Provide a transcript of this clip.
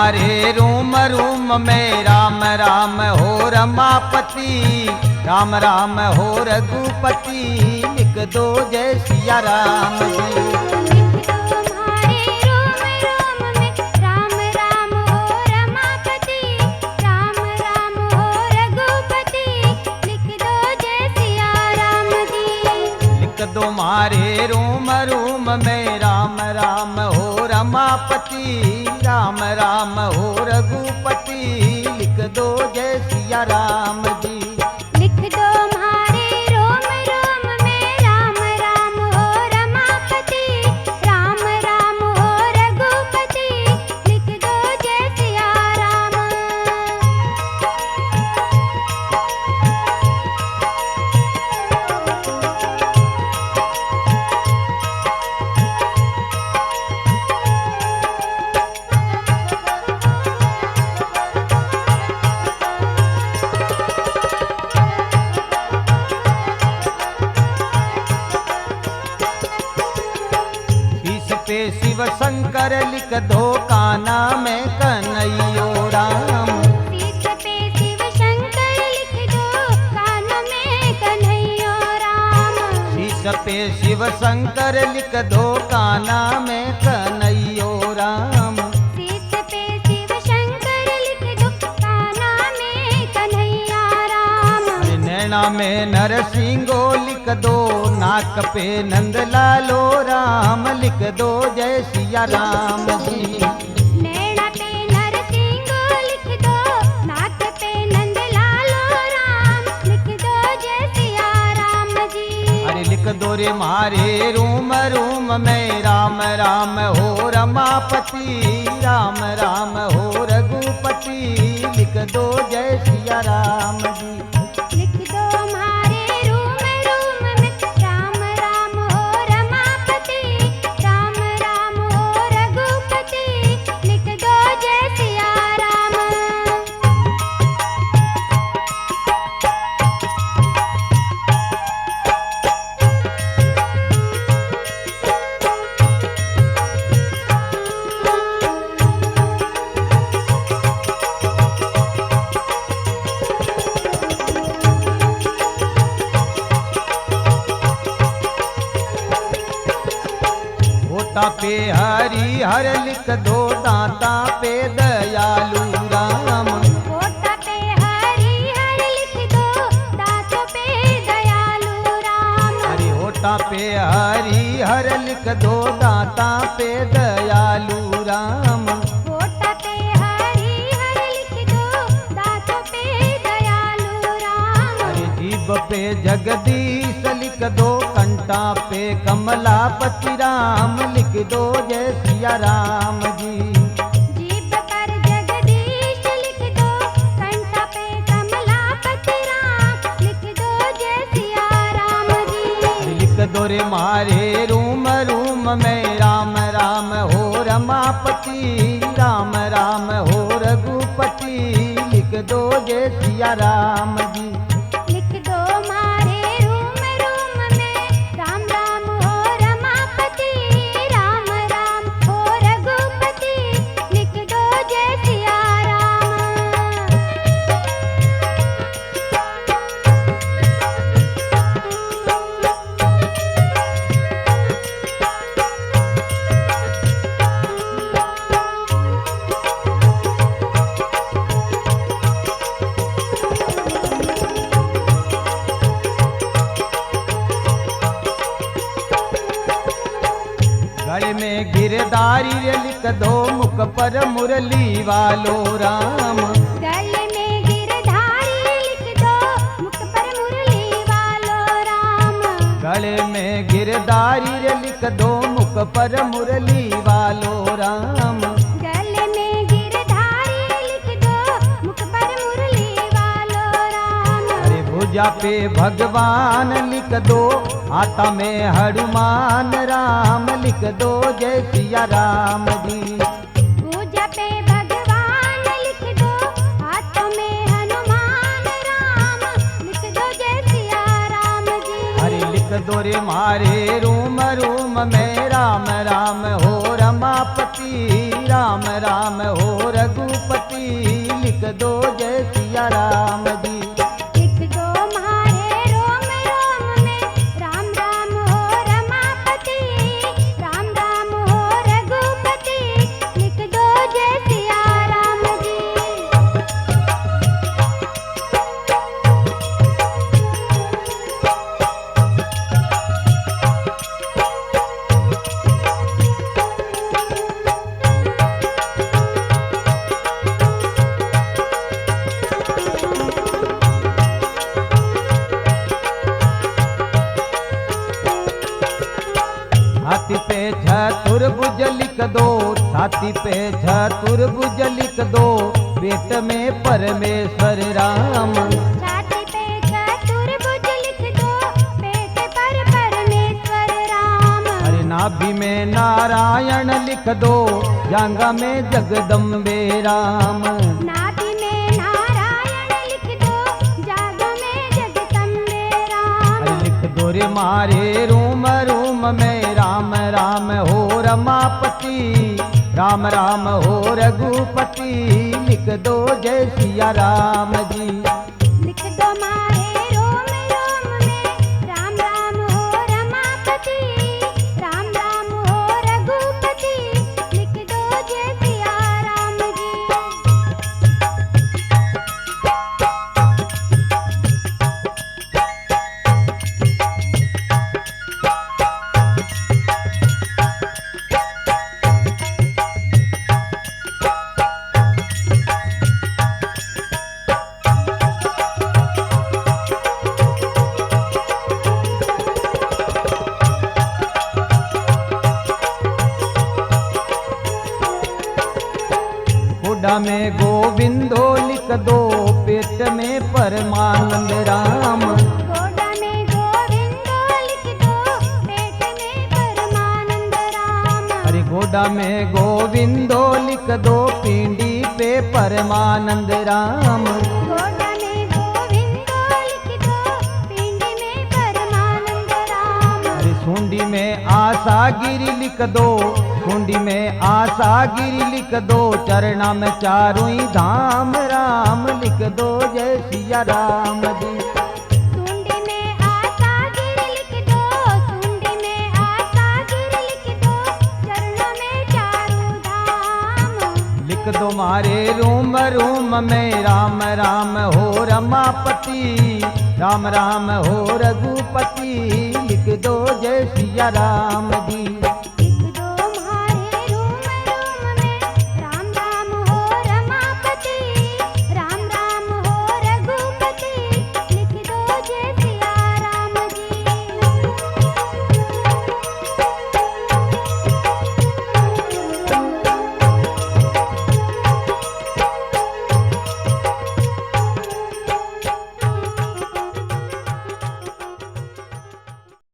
मारे room room में राम राम हो रमापति, राम राम हो रघुपति, लिख दो जय सिया राम जी। दो मारे रूम रूम में राम राम हो रमापति, राम राम हो रघुपति, लिख दो जय सिया राम जी। लिख दो मारे रोम रोम में राम राम हो रमापति, राम राम हो रघुपति, लिख दो जय सिया राम। शिव शंकर लिख दो काना में कन्हैयो राम। शीश पे शिव शंकर लिख दो कान में कन्हैया राम। शीश पे शिव शंकर लिख दो काना में कन्हैयो राम। शीश पे शिव शंकर लिख दो काना में कन्हैया राम। नैना में नरसिंहो लिख दो, नाक पे नंदलालो राम, लिख दो जय सिया राम जी। नैना पे नरसिंहो लिख दो, नाक पे नंदलालो राम, लिख दो जय सिया राम जी। अरे लिख दो रे मारे रूम रूम में राम राम हो रमापति, राम राम हो रघुपति, लिख दो जय सिया राम जी। लिख दो मारे रूम रूम में राम राम हो रमापति, राम राम हो रघुपति, लिख दो जय सिया राम। होठा पे हरि हर लिख दो, दांता पे दयालु राम। होठा पे हरि हर लिख दो, दांतों पे दयालु राम। हरि होठा पे हरि हर लिख दो, दांता पे दयालु राम। होठा पे हरि हर लिख दो, दांतों पे दयालु राम। हरि जीभ पे जगदीश लिख दो, कंठा पे कमलापति राम, लिख दो जय सिया राम जी। जीभ पर जगदीश लिख दो, कंठ पे कमलापति राम, लिख दो जय सिया राम जी। लिख दो रे मारे रूम रूम में राम राम हो रमापति, राम राम हो रघुपति, लिख दो जय सिया राम जी। लिख दो मारे रूम रूम में राम राम हो रमापति, राम राम हो रघुपति, लिख दो जय सिया राम। गले में गिरधारी रे लिख दो, मुख पर मुरली वालो राम। गले में गिरधारी लिख दो, मुख पर मुरली वालो राम। गले में गिरधारी रे लिख दो, मुख पर मुरली वालो राम। गले में गिरधारी लिख दो, मुख पर मुरली वालो राम। अरे भुजा पे भगवान लिख दो, हाथा में हनुमान राम, लिख दो जय सिया राम जी। पूजा पे भगवान लिख दो, हाथों में हनुमान राम, लिख दो जय सिया राम जी। अरे लिख दो रे मारे रूम रूम में राम राम हो रमापति, राम राम हो रघुपति लिख दो जय सिया राम जी। लिख दो मारे रोम रोम में राम राम हो रमापति, राम राम हो रघुपति लिख दो जय सिया राम जी। छाती पे चतुर्भुज लिख दो, छाती पे चतुर्भुज लिख दो, पेट में परमेश्वर राम। छाती पे चतुर्भुज लिख दो, पेट पर परमेश्वर राम। अरे नाभि में नारायण लिख दो, जांघा में जगदम्बे राम। नाभि में नारायण लिख दो, जाग में जगदम्बे राम। अरे लिख दो रे मारे रूम रूम में राम राम हो रमापति, राम राम हो रघुपति लिख दो जय सिया राम जी। लिख दो मारे रोम रोम में राम राम हो रमापति, राम राम हो रघुपति लिख दो जय सिया राम जी। गोडा में गोविंदो लिख दो, पेट में परमानंद राम। गोडा में गोविंदो लिख दो, पेट में परमानंद राम। अरे गोडा में गोविंदो लिख दो, पिंडी पे परमानंद राम। गोडा में गोविंदो लिख दो, पिंडी में परमानंद राम। अरे सुंडी में आशा गिरी लिख दो, सुंडी में आशा गिरी लिख दो, चरणा में चारों ही धाम राम लिख दो जय सिया राम जी। सुंडी में आशा गिरी लिख दो, सुंडी में आशा गिरी लिख दो, चरणों में चारों धाम। लिख दो मारे रूम रूम में राम राम हो रमापति, राम राम हो रघुपति लिख दो जय सिया राम जी।